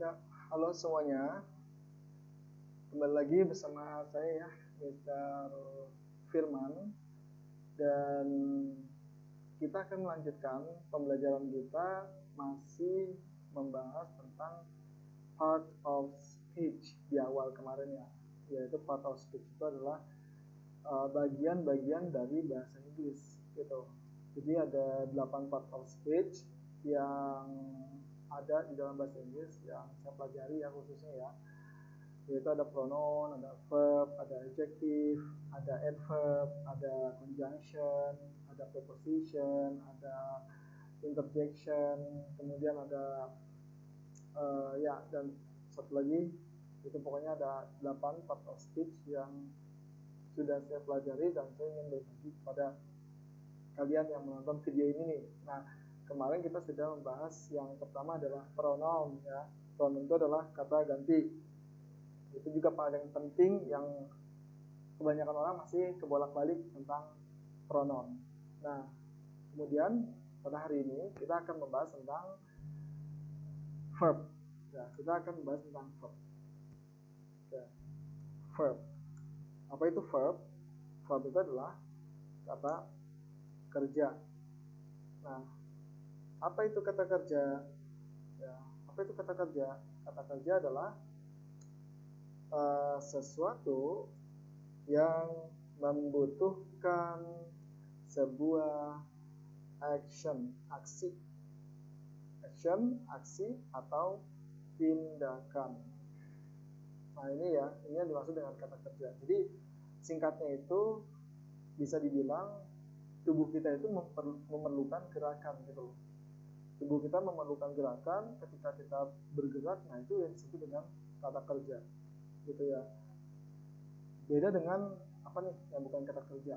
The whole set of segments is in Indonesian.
Ya, halo semuanya. Kembali lagi bersama saya ya, Mr. Firman. Dan kita akan melanjutkan pembelajaran kita masih membahas tentang part of speech di awal kemarin ya. Yaitu part of speech itu adalah bagian-bagian dari bahasa Inggris gitu. Jadi ada 8 part of speech yang ada di dalam bahasa Inggris yang saya pelajari ya khususnya ya, yaitu ada pronoun, ada verb, ada adjective, ada adverb, ada conjunction, ada preposition, ada interjection, kemudian ada ya, dan satu lagi itu pokoknya ada 8 part of speech yang sudah saya pelajari dan saya ingin berbagi kepada kalian yang menonton video ini nih. Nah, kemarin kita sudah membahas yang pertama adalah pronoun ya. Pronoun itu adalah kata ganti. Itu juga paling penting yang kebanyakan orang masih kebolak-balik tentang pronoun. Nah, kemudian pada hari ini kita akan membahas tentang verb. Ya, kita akan membahas tentang verb. Ya, verb. Apa itu verb? Verb itu adalah kata kerja. Nah, apa itu kata kerja? Ya, apa itu kata kerja? Kata kerja adalah sesuatu yang membutuhkan sebuah action, aksi, atau tindakan. Nah ini ya, ini yang dimaksud dengan kata kerja. Jadi singkatnya itu bisa dibilang tubuh kita itu memerlukan gerakan gitu. Tubuh kita memerlukan gerakan ketika kita bergerak. Nah itu yang disebut dengan kata kerja, gitu ya. Beda dengan apa nih yang bukan kata kerja.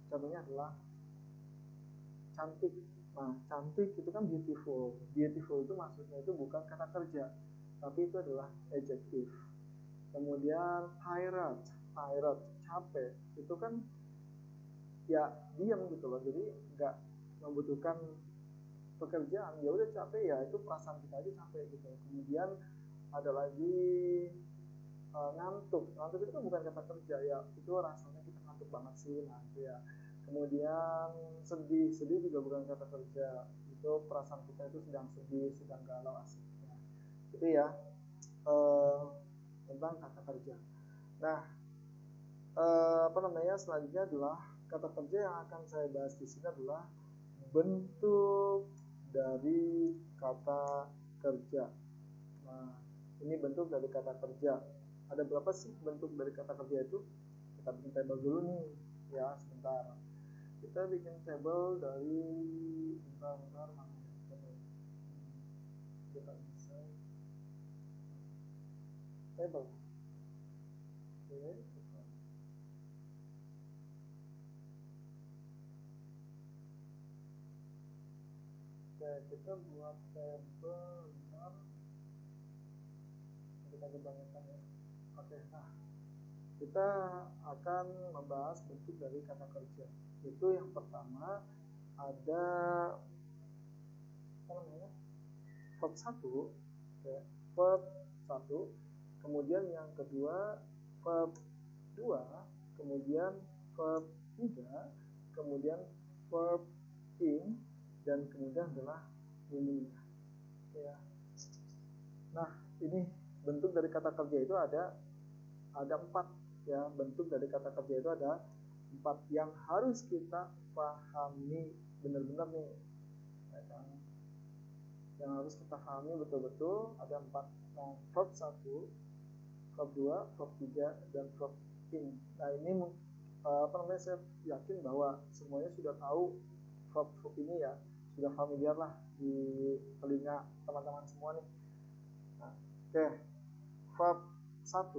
Contohnya adalah cantik. Nah, cantik itu kan beautiful. Beautiful itu maksudnya itu bukan kata kerja, tapi itu adalah adjective. Kemudian tired, capek, itu kan ya diam gitu loh. Jadi nggak membutuhkan pekerjaan. Ya udah capek ya, itu perasaan kita aja capek gitu. Kemudian ada lagi ngantuk. Ngantuk itu kan bukan kata kerja ya. Itu rasanya kita ngantuk banget sih. Nah, itu ya. Kemudian sedih juga bukan kata kerja. Itu perasaan kita itu sedang sedih, sedang galau asik. Nah, itu ya tentang kata kerja. Nah, selanjutnya adalah kata kerja yang akan saya bahas di sini adalah bentuk dari kata kerja. Nah, ini bentuk dari kata kerja. Ada berapa sih bentuk dari kata kerja itu? Kita bikin table dulu nih, ya sebentar. Kita bikin table dari bentar mana ya? Kita bisa table. Oke, kita buat table bentar. Kita kebanyakan ya. Oke, nah kita akan membahas bentuk dari kata kerja. Itu yang pertama ada apa namanya? Verb 1, ya, verb 1, kemudian yang kedua verb 2, kemudian verb 3, kemudian verb in, dan kemudian adalah meaning. Ya. Nah, ini bentuk dari kata kerja itu ada 4 ya. Bentuk dari kata kerja itu ada 4 yang harus kita pahami benar-benar nih, ya kan? Yang harus kita pahami betul-betul ada 4. Nah, verb 1, verb 2, verb 3, dan verb in. Nah, ini saya yakin bahwa semuanya sudah tahu verb ini ya, sudah familiar lah di telinga teman-teman semua nih. Nah, oke. Verb 1.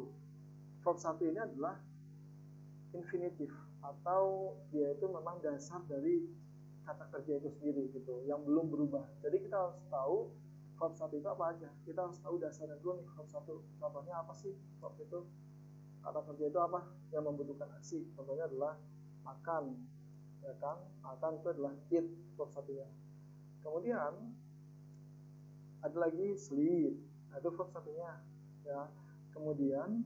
Verb 1 ini adalah infinitif, atau dia itu memang dasar dari kata kerja itu sendiri gitu, yang belum berubah. Jadi kita harus tahu verb 1 itu apa aja. Kita harus tahu dasarnya dulu nih verb 1. Contohnya apa sih verb itu? Kata kerja itu apa? Yang membutuhkan aksi. Contohnya adalah makan, ya kan? Makan itu adalah eat, verb 1-nya. Kemudian ada lagi sleep. Nah, itu verb satunya ya. Kemudian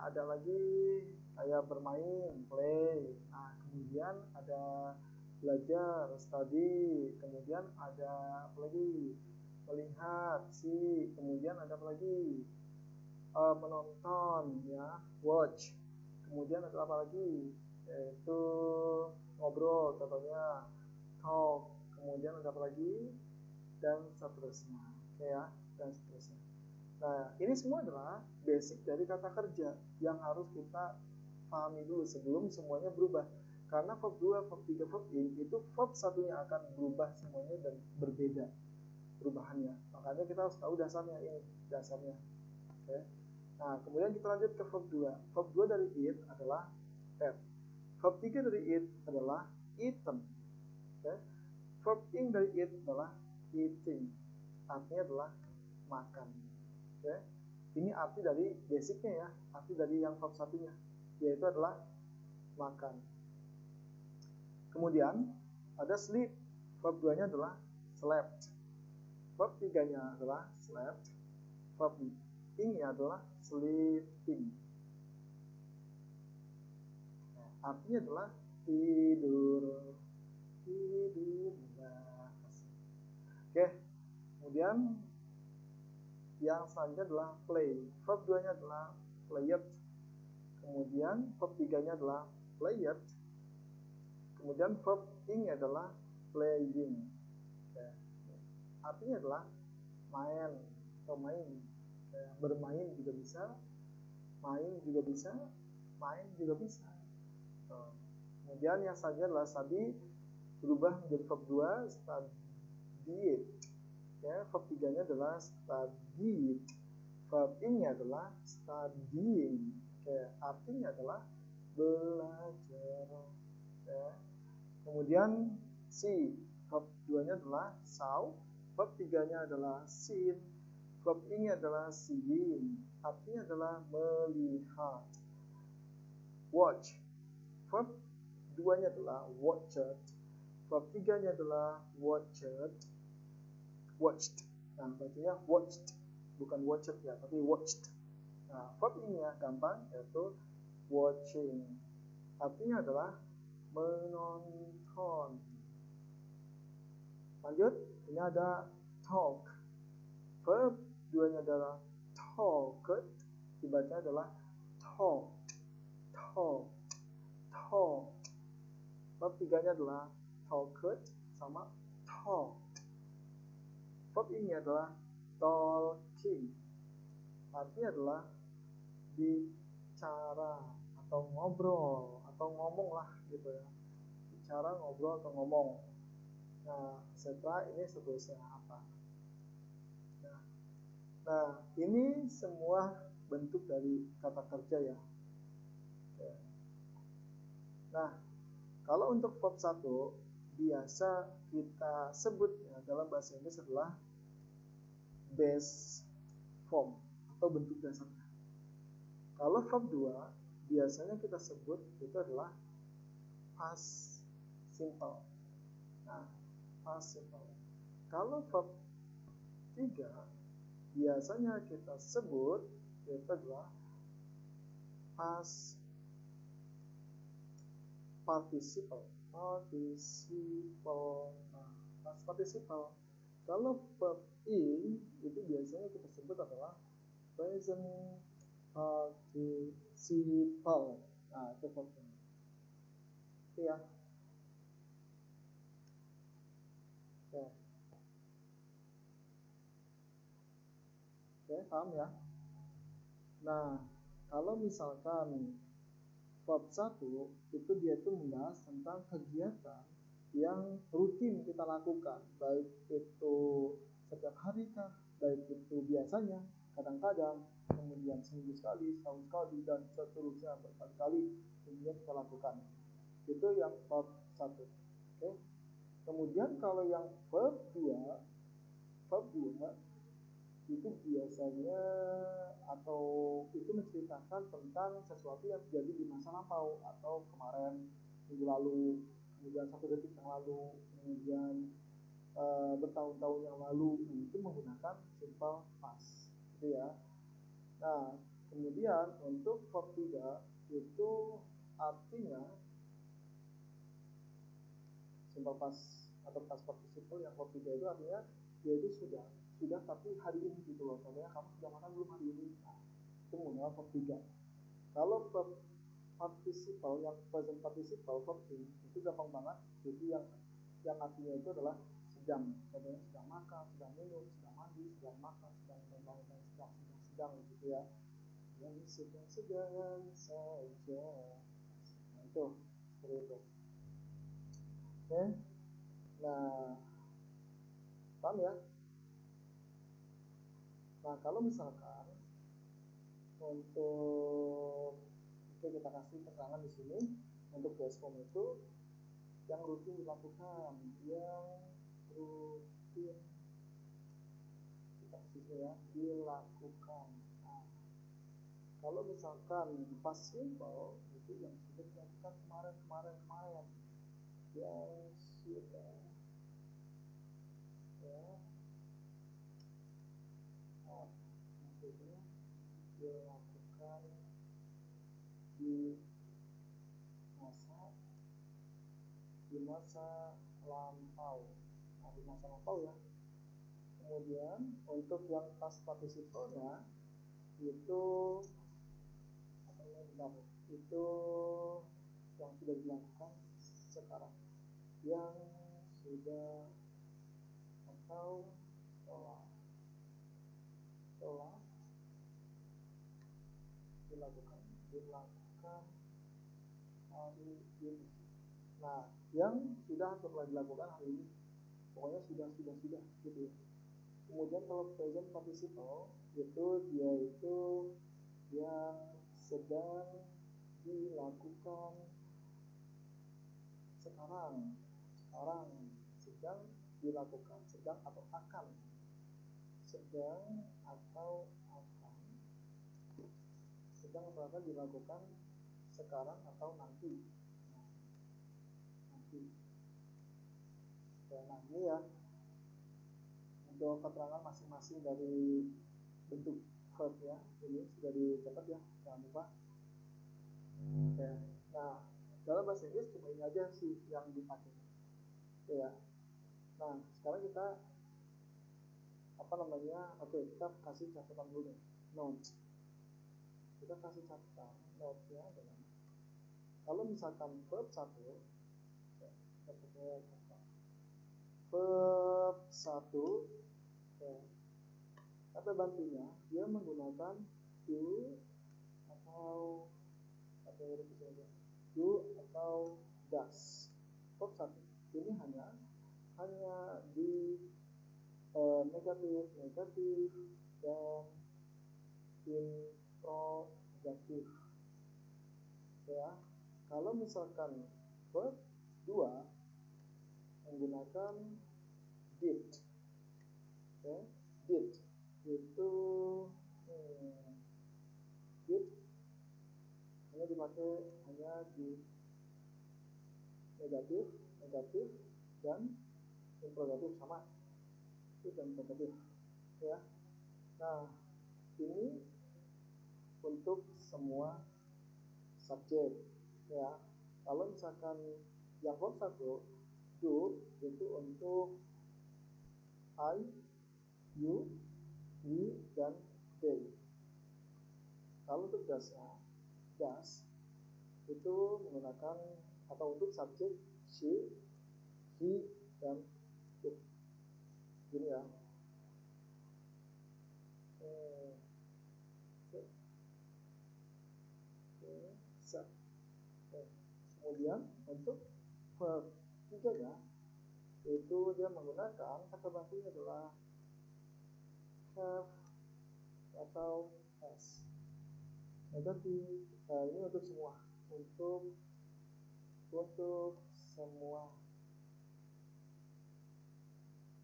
ada lagi kayak bermain, play. Nah, kemudian ada belajar, study. Kemudian ada apa lagi? Melihat, see. Kemudian ada apa lagi? Menonton, ya, watch. Kemudian ada apa lagi? Yaitu ngobrol, contohnya talk. Kemudian ada apa lagi? Dan seterusnya. Oke ya, dan seterusnya. Nah, ini semua adalah basic dari kata kerja yang harus kita pahami dulu sebelum semuanya berubah. Karena verb 2, verb 3, verb in itu verb satunya akan berubah semuanya dan berbeda perubahannya. Makanya kita harus tahu dasarnya ini, dasarnya. Oke. Nah, kemudian kita lanjut ke verb 2. Verb 2 dari eat adalah ate. Verb 3 dari eat adalah eaten. Oke. Verb in dari eat adalah eating. Artinya adalah makan. Oke. Ini arti dari basicnya ya, arti dari yang verb satunya, yaitu adalah makan. Kemudian ada sleep. Verb 2-nya adalah slept. Verb 3-nya adalah slept. Verb ing-nya adalah sleeping. Nah, artinya adalah tidur. Tidur. Oke. Kemudian yang selanjutnya adalah play. Verb 2-nya adalah played. Kemudian verb 3-nya adalah played. Kemudian verb ing-nya adalah playing. Oke. Artinya adalah main atau main. Bermain juga bisa, main juga bisa, main juga bisa. Kemudian yang selanjutnya adalah study, berubah menjadi verb 2, studied. Ya, verb 3-nya adalah studied. Verb in-nya adalah studying. Oke, artinya adalah belajar. Ya. Kemudian see, verb 2-nya adalah saw, verb 3-nya adalah seen, verb in-nya adalah seeing, artinya adalah melihat. Watch, verb 2-nya adalah watched, verb 3-nya adalah watched. Nah, bacanya watched, bukan watched ya, tapi watched. Nah, verb in-nya gampang, yaitu watching, artinya adalah menonton. Lanjut, ini ada talk. Verb 2-nya adalah talked, dibaca adalah talked. Verb 3-nya adalah talked sama talked. Verb ini adalah talking, artinya adalah bicara atau ngobrol atau ngomong lah gitu ya. Bicara, ngobrol atau ngomong. Nah, setelah ini seterusnya apa? Nah, ini semua bentuk dari kata kerja ya. Nah, kalau untuk verb 1 biasa kita sebut ya, dalam bahasa Inggris adalah base form atau bentuk dasarnya. Kalau verb 2 biasanya kita sebut itu adalah past simple. Nah, past simple. Kalau verb 3 biasanya kita sebut itu adalah past participle. Nah, past participle. Kalau verb in itu biasanya kita sebut adalah present participle. Nah, itu verb in. Itu ya. Oke. Oke, paham ya? Nah, kalau misalkan verb 1 itu dia itu membahas tentang kegiatan yang rutin kita lakukan, baik itu setiap hari kah, baik itu biasanya, kadang-kadang, kemudian seminggu sekali, setahun sekali, dan seterusnya berkali-kali kemudian kita lakukan. Itu yang verb 1. Oke. Kemudian kalau yang verb 2 itu biasanya atau itu menceritakan tentang sesuatu yang terjadi di masa lampau atau kemarin, minggu lalu, kemudian 1 detik yang lalu, kemudian bertahun-tahun yang lalu, itu menggunakan simple past, gitu ya. Nah, kemudian untuk verb 3 itu artinya simple past atau past participle yang verb 3 itu artinya dia itu sudah tapi hari ini gitu loh. Contohnya kamu sudah makan belum hari ini? Nah, itu menggunakan verb 3. Kalau verb participle yang present participle verb itu gampang banget. Jadi yang artinya itu adalah sedang. Contohnya sedang makan, sedang minum, sedang mandi, sedang makan, sedang membangun, sedang gitu ya. Yang sedang saja. Nah, itu seperti itu. Oke. Nah, paham ya? Nah, kalau misalkan untuk kita kasih keterangan di sini untuk basecamp itu yang rutin dilakukan, kita kasih ya, dilakukan. Nah, kalau misalkan pas simple itu yang sudah dilakukan kemarin, yang sudah ya, maksudnya dilakukan di masa lampau. Nah, di masa lampau ya. Kemudian untuk yang past participle-nya itu itu yang sudah dilakukan sekarang, yang sudah atau telah dilakukan hari ini. Nah, yang sudah atau telah dilakukan hari ini, pokoknya sudah gitu ya. Kemudian kalau present participle itu dia itu yang sedang dilakukan sekarang, sedang dilakukan, sedang atau akan dilakukan sekarang atau nanti. Nah, ini ya untuk keterangan masing-masing dari bentuk verb ya, ini sudah dicatat ya, jangan lupa. Oke. Nah, dalam bahasa Inggris cuma ini aja sih yang dipakai. Oke ya. Nah, sekarang kita kita kasih catatan dulu nih. Note. Kita kasih catatan. Note-nya adalah kalau misalkan verb 1 kata bantunya dia menggunakan do atau does. Verb 1 ini hanya di negatif dan interrogatif ya. Kalau misalkan verb 2 menggunakan did ya, did itu did hanya dipakai di negatif dan interrogatif sama, itu dan interrogatif ya. Nah, ini untuk semua subjek ya. Kalau misalkan yang verb 1 do itu untuk I, you, we, dan they. Kalau untuk does itu menggunakan atau untuk subjek she, he, dan it. Gini ya. Kemudian untuk verb 3-nya itu dia menggunakan kata bantunya adalah have atau has. Negatif. Ini untuk semua, untuk semua,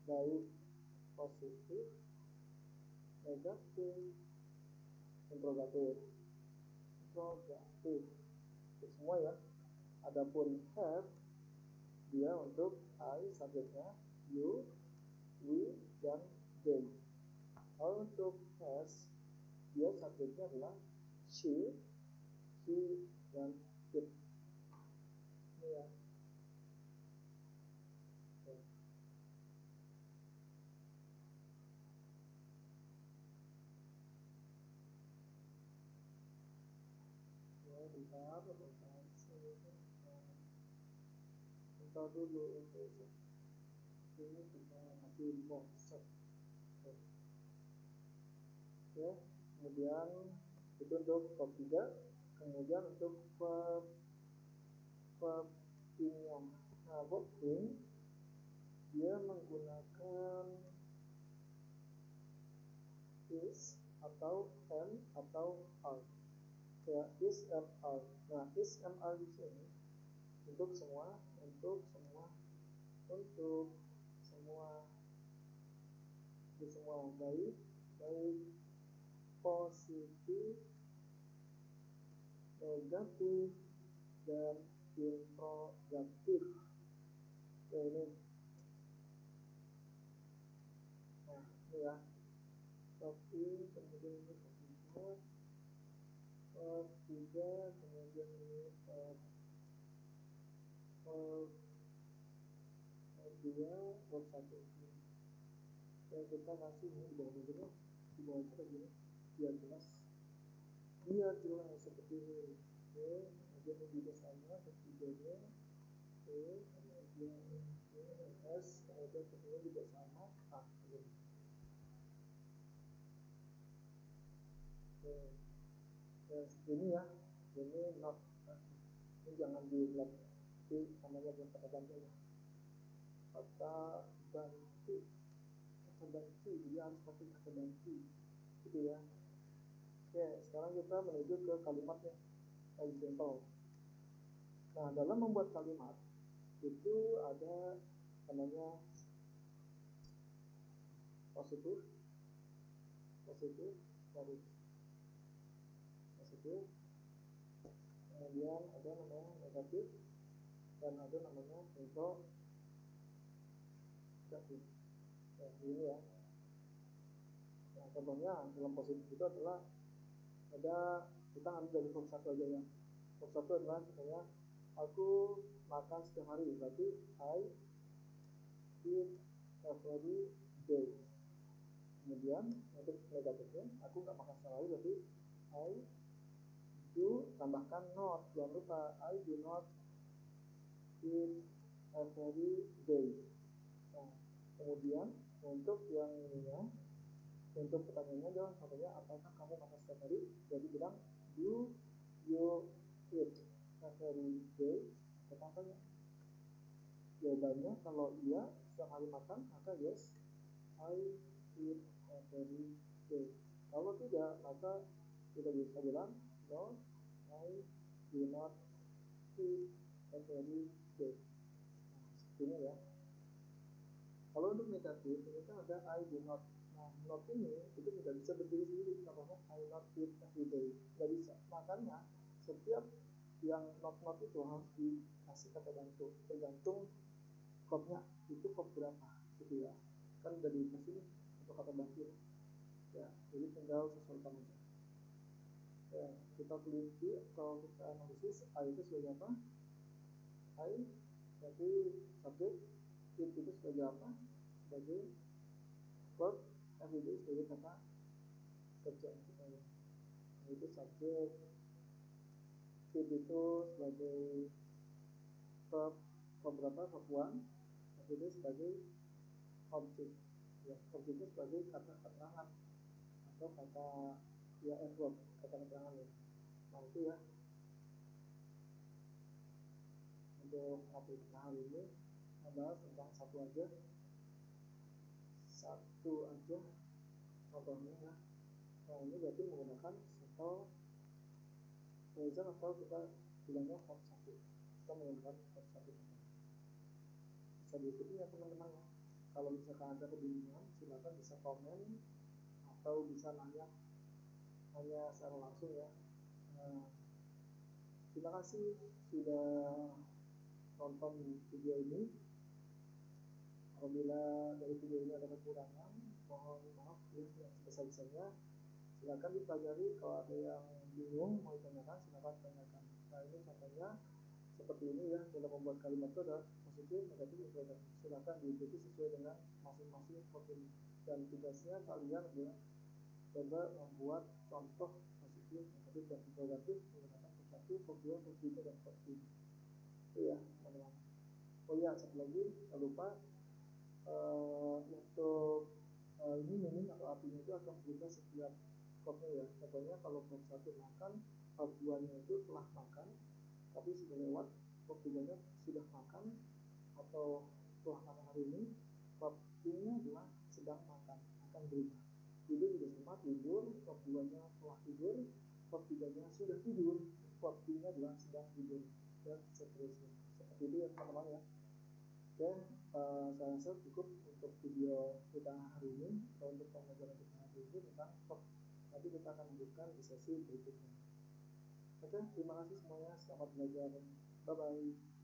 baik positif, negatif, interrogatif, itu semua ya. Adapun have dia untuk I subjeknya, you we, dan they. Kalau untuk has, dia subjeknya adalah she, he, dan it. Ini ya. Bentar dulu ini kita kasih box. Ya, kemudian itu untuk verb 3. Kemudian untuk verb ing-nya. Nah, verb ing dia menggunakan is atau am atau are. Ya, is and are. Nah, is and are di sini untuk semua baik positif, negatif, dan interrogatif. Ya, ini. Nah, ini ya. Tapi kemudian ini tiga, kemudian ini dua, satu. Ya, kita kasih ini di bawah dulu, begini, biar jelas seperti ini. Oke, kemudian ini juga sama ketiganya. Oke, kemudian S, kemudian kedua juga sama. Begini. Oke, ya ini ya, ini not, ini jangan di-block, tapi namanya buat kata bantu ya. Kata bantu, jadi harus pakai kata bantu, gitu ya. Oke, sekarang kita menuju ke kalimatnya, example. Nah, dalam membuat kalimat itu ada namanya positif, garis positif, kemudian ada namanya negatif, dan ada namanya interrogatif. Nah, ini ya. Nah, contohnya dalam positif itu adalah ada, kita ambil dari verb 1 aja ya. Verb 1 adalah misalnya aku makan setiap hari, berarti I eat every day. Kemudian untuk negatifnya, aku nggak makan setiap hari, berarti I do, tambahkan not, jangan lupa I do not eat every day. Nah, kemudian untuk yang ininya, untuk pertanyaannya adalah contohnya apakah kamu makan setiap hari, jadi bilang do you eat every day. Contohnya jawabannya kalau iya setiap hari makan, maka yes, I eat every day. Kalau tidak, maka kita bisa bilang no, I do not eat every day. Nah, seperti ini ya. Kalau untuk negatif, ini kan ada I do not. Nah, not ini itu tidak bisa berdiri sendiri. Contohnya I not eat every day, nggak bisa. Makanya setiap yang not itu harus dikasih kata bantu, tergantung verbnya itu verb berapa, gitu ya. Kan udah dikasih nih untuk kata bantu ya, jadi tinggal sesuaikan aja ya. Kita teliti atau kita analisis I itu sebagai apa. I berarti subjek, it itu sebagai apa, sebagai verb, everyday sebagai kata kerja kita ya. Itu subjek, it itu sebagai verb berapa, verb 1, everyday sebagai objek ya, objeknya sebagai kata keterangan atau kata ya, verb, kata keterangan ya. Nah, itu ya untuk materi kita hari ini, membahas tentang satu aja contohnya ya. Nah, ini berarti menggunakan simple present atau kita bilangnya verb 1. Kita menggunakan verb 1. Bisa diikuti ya teman-teman ya. Kalau misalkan ada kebingungan, silakan bisa komen atau bisa nanya secara langsung ya. Nah, terima kasih sudah nonton video ini. Apabila dari video ini ada kekurangan, mohon maaf ya yang sebesar-besarnya. Silakan dipelajari, kalau ada yang bingung mau ditanyakan silakan tanyakan. Nah ini contohnya seperti ini ya, dalam membuat kalimat itu ada positif, negatif, interrogatif. Silakan diikuti sesuai dengan masing-masing profil, dan tugasnya kalian adalah coba membuat contoh positif, negatif, dan interrogatif menggunakan verb 1, verb 2, verb 3, dan verb 5. Itu ya teman-teman. Oh iya, satu lagi jangan lupa untuk ini meaning atau artinya itu akan berubah setiap verbnya ya. Contohnya kalau verb 1 makan, verb 2 nya itu telah makan tapi sudah lewat, verb 3 nya sudah makan atau telah makan hari ini, verb 3 nya adalah sedang makan, akan berubah. Tidur juga sama, tidur, verb 2 nya telah tidur, verb 3 nya sudah tidur, verb 3 nya adalah sedang tidur, dan seterusnya. Seperti itu ya teman-teman ya. Oke, saya rasa cukup untuk video kita hari ini, atau untuk pembelajaran kita hari ini tentang verb. Nanti kita akan lanjutkan di sesi berikutnya. Oke, terima kasih semuanya, selamat belajar, bye bye.